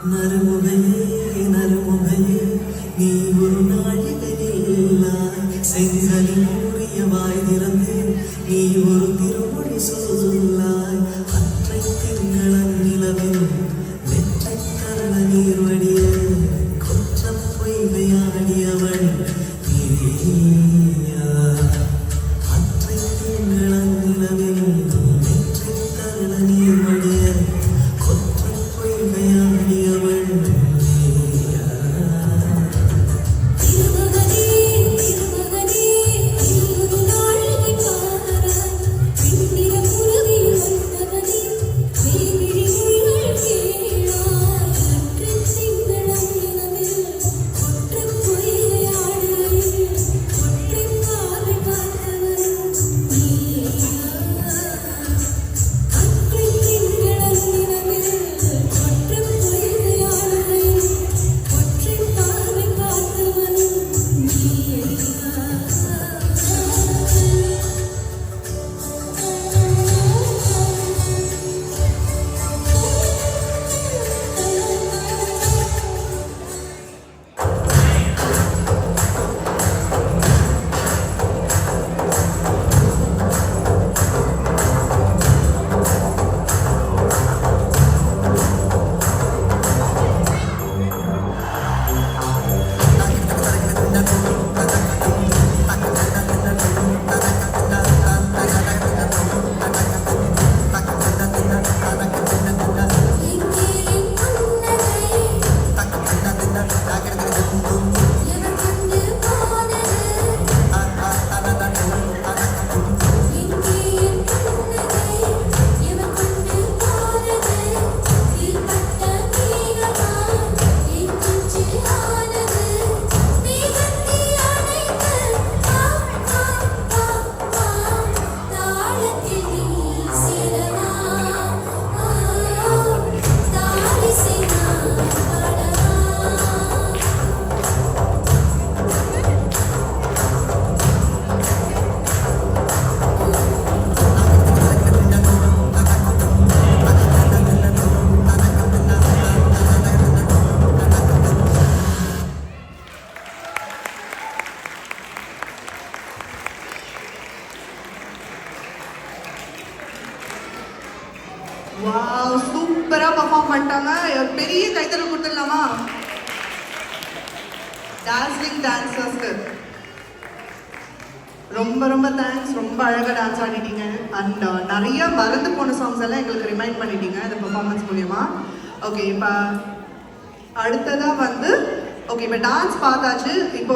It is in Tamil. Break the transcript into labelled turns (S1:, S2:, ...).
S1: நறுமுகையே நறுமுகையே நீ ஒரு நாழிகையில்லாய் செங்கலில் மூடிய வாய் திறந்து நீ ஒரு திருமொழி சொல்லாய் அற்றை திங்களன் நிலவில் வெற்றை கரண நீர் வடிய குற்றம் பொய்கையாடியவள் நீயா அற்றை திங்களன் நிலவில் வெற்றை கரண நீர் வடிய குற்றம் பொய்கையாடியவள்
S2: வாவ், சூப்பரா பெர்ஃபார்ம் பண்ணிட்டாங்க. பெரிய கைத்தறி கொடுத்துடலாமா? டான்சிங் டான்சர்ஸ்க்கு ரொம்ப ரொம்ப தேங்க்ஸ். ரொம்ப அழகாக டான்ஸ் ஆடிட்டீங்க. அண்ட் நிறைய மறந்து போன சாங்ஸ் எல்லாம் எங்களுக்கு ரிமைண்ட் பண்ணிட்டீங்க இந்த பெர்ஃபார்மன்ஸ் மூலியமா. ஓகே, இப்போ அடுத்ததாக வந்து ஓகே, இப்போ டான்ஸ் பார்த்தாச்சு. இப்போ